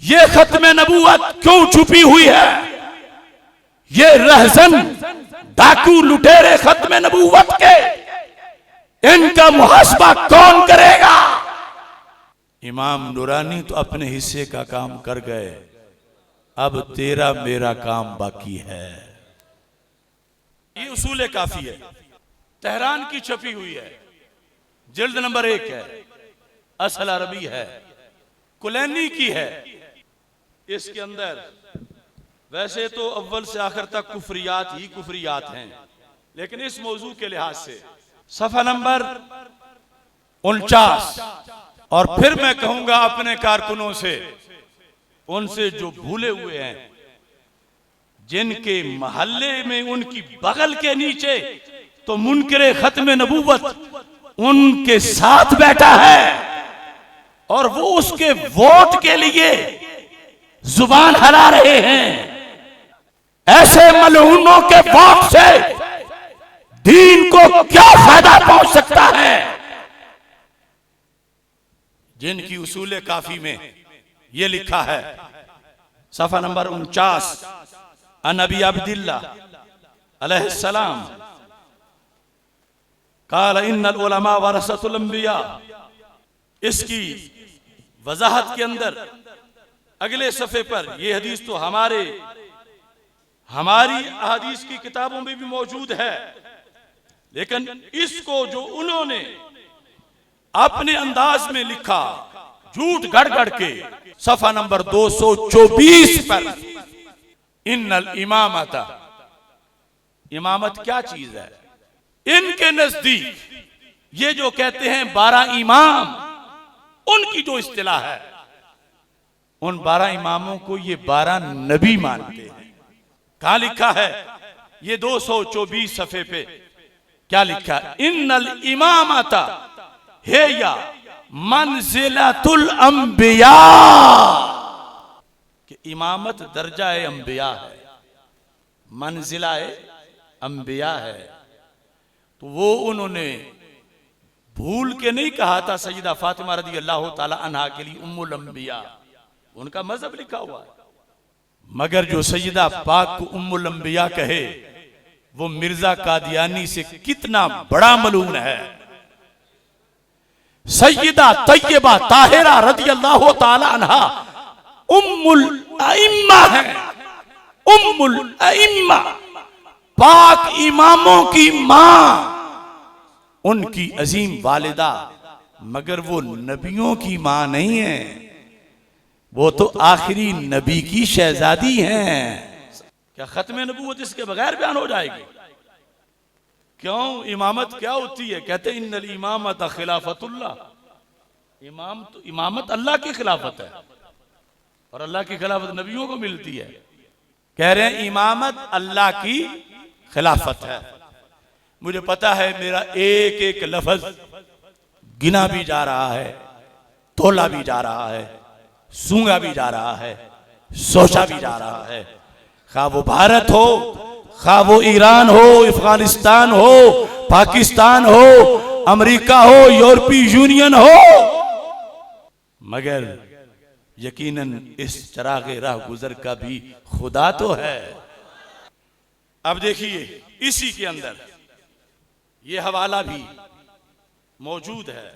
ये खत्म नबूवत क्यों छुपी हुई है? ये रहजन डाकू लुटेरे खत्म नबूवत के, इनका मुहासबा कौन करेगा? इमाम नूरानी तो अपने हिस्से का काम कर गए, अब तेरा मेरा काम बाकी है। ये उसूल काफी है, तेहरान की छपी हुई है, जिल्द नंबर 1 है, असल अरबी है, कुलैनी की है। इसके अंदर वैसे तो अव्वल से आखिर तक कुफरियात ही कुफरियात हैं, लेकिन इस मौजू के लिहाज से सफा नंबर 49, और फिर मैं कहूंगा अपने कारकुनों से, उनसे जो भूले हुए हैं, जिनके महल्ले में उनकी बगल के नीचे तो मुनकरे खत्म नबूवत उनके साथ बैठा है और वो उसके वोट के लिए जुबान हला रहे हैं। ऐसे मलऊनों के वोट से दीन को क्या फायदा पहुंच सकता है? जिनकी उसूल काफी में यह लिखा है, सफा नंबर 49, नबी अब्दुल्लाह अलैहिस्सलाम काल इन्नल उलमा वरसतुल अंबिया। इसकी वजाहत के अंदर अगले सफे पर यह हदीस तो हमारी अहादीस की किताबों में भी मौजूद है, लेकिन इसको जो उन्होंने अपने अंदाज में लिखा झूठ गढ़ के, सफा नंबर 224 पर, इन्नल इमामता, इमामत क्या चीज है? इनके नजदीक ये जो कहते हैं 12 इमाम, उनकी जो इस्तिलाह है, उन 12 इमामों को ये 12 नबी मानते हैं। कहां लिखा है? ये 224 सफे पे क्या लिखा है? इन्नल इमामता हे या मंजिलतुल अंबिया, कि इमामत दर्जा अंबिया है, मंजिला अंबिया है। तो वो उन्होंने भूल के नहीं कहा था सैयदा फातिमा रज़ी अल्लाह ताला अन्हा के लिए उम्मुल अंबिया, उनका मजहब लिखा हुआ है, मगर जो सैयदा पाक को उम्मुल अंबिया कहे वो मिर्जा कादियानी से कितना बड़ा मलून है। सैयदा तैयबा ताहिरा रज़ी अल्लाह ताला अन्हा उम्मुल अइम्मा है, उम्मुल अइम्मा, पाक इमामों की मां, उनकी अजीम वालिदा, मगर वो नबियों की मां नहीं है, वो तो आखिरी नबी की शहजादी हैं। क्या खत्म नबूवत इसके बगैर बयान हो जाएगी? क्यों? इमामत क्या होती है? कहते हैं इन्नल इमामत खिलाफतुल्लाह, इमामत अल्लाह की खिलाफत है, और अल्लाह की खिलाफत नबियों को मिलती है। कह रहे हैं इमामत अल्लाह की खिलाफत है। मुझे पता है मेरा एक एक लफ्ज गिना भी जा रहा है, तोला भी जा रहा है, सूंघा भी जा रहा है, सोचा भी जा रहा है। खा वो भारत हो, खा वो ईरान हो, अफगानिस्तान हो, पाकिस्तान हो, अमेरिका हो, यूरोपीय यूनियन हो, मगर यकीनन इस चरागे राह गुजर का भी खुदा तो है। अब देखिए इसी के अंदर ये हवाला भी मौजूद है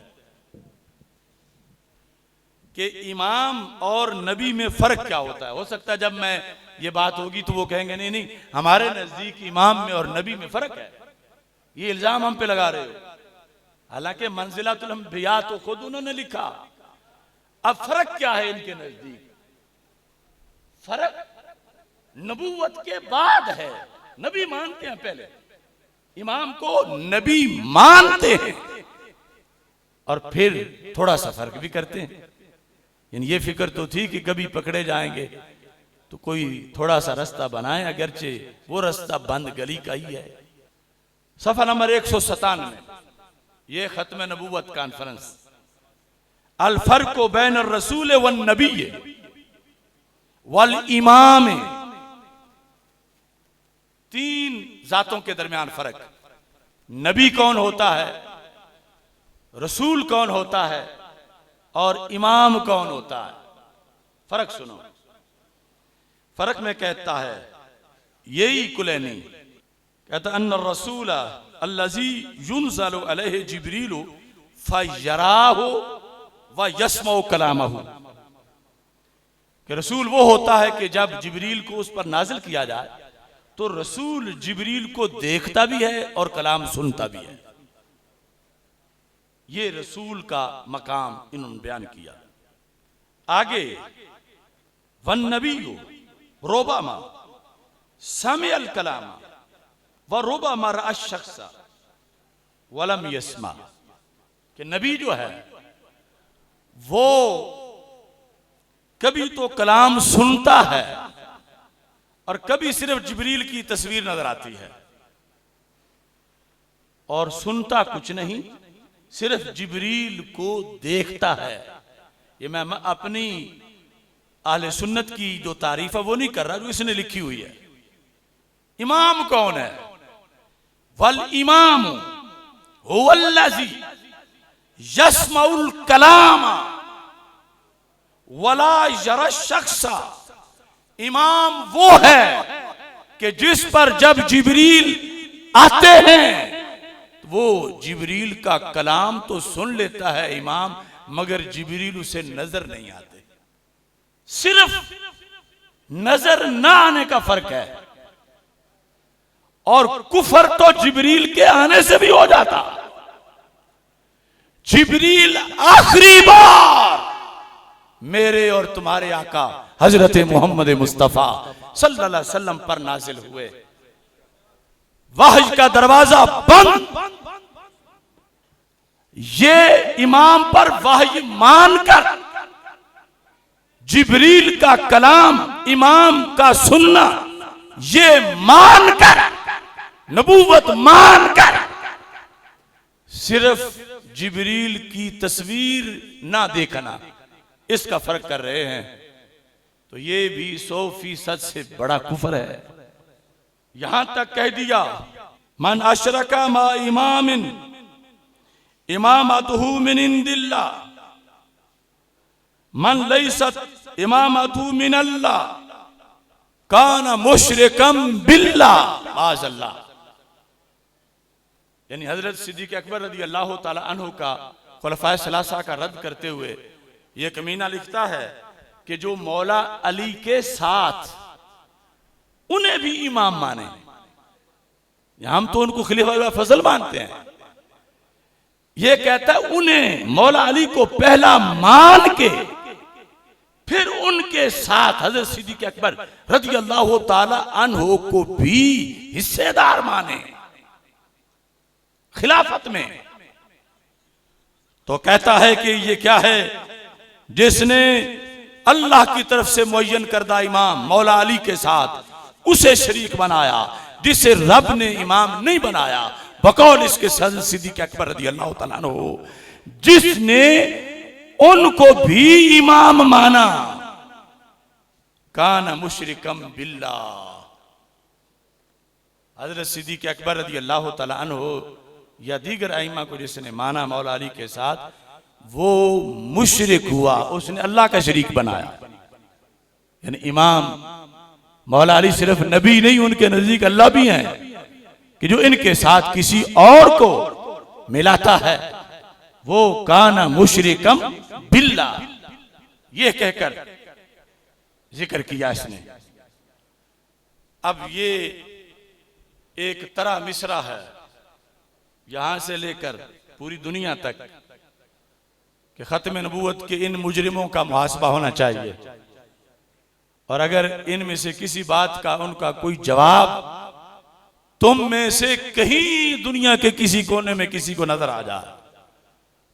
कि इमाम और नबी में फर्क क्या होता है। हो सकता है जब मैं ये बात होगी तो वो कहेंगे नहीं नहीं हमारे नजदीक इमाम में और नबी में फर्क है, ये इल्जाम हम पे लगा रहे हो। हालांकि मंजिलतुल अंबिया तो खुद उन्होंने लिखा। अब फर्क क्या है इनके नजदीक? फर्क नबूवत के बाद है। नबी मानते हैं, पहले इमाम को नबी मानते हैं और फिर थोड़ा सा फर्क भी करते हैं। ये फिक्र तो थी कि कभी पकड़े जाएंगे तो कोई थोड़ा सा रास्ता बनाए, अगरचे वो रास्ता बंद गली का ही है। सफा नंबर 197, ये खत्म नबूवत कॉन्फ्रेंस, अल फर्क बैन रसूल व नबी वल इमाम, 3 जातों के दरमियान फर्क। नबी कौन होता है, रसूल कौन होता है और इमाम कौन होता है। फर्क सुनो, फर्क में कहता है यही कुलैनी कहता अन्न रसूल अल्लज़ी युनज़लु अलैहि जिब्रील फयराहु व यस्मउ कलामहु, कि रसूल वो होता है कि जब जिब्रील को उस पर नाजिल किया जाए तो रसूल जिब्रील को देखता भी है और कलाम सुनता भी है। ये रसूल का मकाम इन्होंने बयान किया। आगे वन नबी रोबामा समिअल कलामा व रोबामा रअ शख्सा वलम यस्मा, कि नबी जो है वो कभी तो कलाम सुनता है और कभी सिर्फ जिब्रील की तस्वीर नजर आती है, और सुनता कुछ नहीं, सिर्फ जिब्रील को देखता है। ये मैं अपनी आले सुन्नत की जो तारीफ है वो नहीं कर रहा, जो इसने लिखी हुई है। इमाम कौन है? वल इमाम हुवल्लज़ी यस्मउल कलामा वला यरा शख्सा, इमाम वो है कि जिस पर जब जिब्रील आते हैं वो जिब्रील का कलाम तो सुन लेता है इमाम, मगर जिब्रील उसे नजर नहीं आते। सिर्फ नजर ना आने का फर्क है, और कुफर तो जिब्रील के आने से भी हो जाता। जिब्रील आखिरी बार मेरे और तुम्हारे आका हजरत मोहम्मद मुस्तफा सल्लल्लाहु अलैहि वसल्लम पर नाजिल हुए, वहय का दरवाजा बंद, ये इमाम पर वहय मानकर जिब्रील का कलाम इमाम का सुनना, ये मानकर नबूवत मानकर सिर्फ जिब्रील की तस्वीर ना देखना, इसका फर्क कर रहे हैं। तो ये भी 100% से बड़ा कुफर है। यहां तक कह दिया मन अशरका मा इमामिन इमामतहु मिन इंदिल्लाह मन लैसत इमामतहु मिन अल्लाह काना मुशरिकम बिल्लाह माज़अल्लाह। यानी हजरत सिद्दीक़ अकबर रज़ी अल्लाह ताला अन्हु का खुलफाए सलासा का रद्द करते हुए ये कमीना लिखता है कि जो मौला अली के साथ उन्हें भी इमाम माने, हम तो उनको खलीफा फजल मानते हैं, ये कहता है उन्हें मौला अली को पहला मान के फिर उनके साथ हजरत सिद्दीक़ अकबर रज़ी अल्लाह ताला अन्हु को भी हिस्सेदार माने खिलाफत में। तो कहता है कि ये क्या है, जिसने अल्लाह की तरफ से मुअय्यन करदा इमाम मौला अली के साथ उसे शरीक बनाया, जिसे रब ने इमाम नहीं बनाया, बकौल इसके हज़रत सिद्दीक़ अकबर रज़ी अल्लाह तआला अन्हु, जिसने उनको भी इमाम माना, काना मुशरिकम बिल्लाह। हज़रत सिद्दीक़ अकबर रज़ी अल्लाह तआला अन्हु या दीगर आइमा को जिसने माना मौला अली के साथ, वो मुशरिक हुआ, उसने अल्लाह का शरीक बनाया। यानी इमाम मौला अली सिर्फ नबी नहीं, उनके नजदीक अल्लाह भी हैं, कि जो इनके साथ किसी और को मिलाता है वो काना मुशरिकम बिल्लाह, ये कहकर जिक्र किया इसने। अब ये एक तरह मिसरा है यहां से लेकर पूरी दुनिया तक कि खत्म नबूवत के इन मुजरिमों का मुहासबा होना चाहिए, और अगर इनमें से किसी बात का उनका कोई जवाब तुम में से कहीं दुनिया के किसी कोने में किसी को नजर आ जाए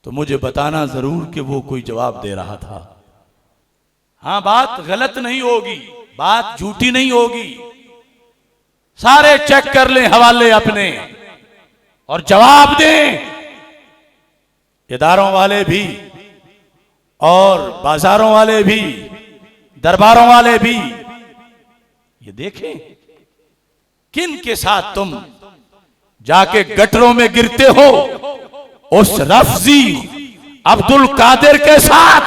तो मुझे बताना जरूर कि वो कोई जवाब दे रहा था। हाँ, बात गलत नहीं होगी, बात झूठी नहीं होगी, सारे चेक कर लें हवाले अपने और जवाब दें। इदारों वाले भी और बाजारों वाले भी, दरबारों वाले भी, ये देखें किन के साथ तुम जाके गटरों में गिरते हो। उस रफ्जी अब्दुल कादिर के साथ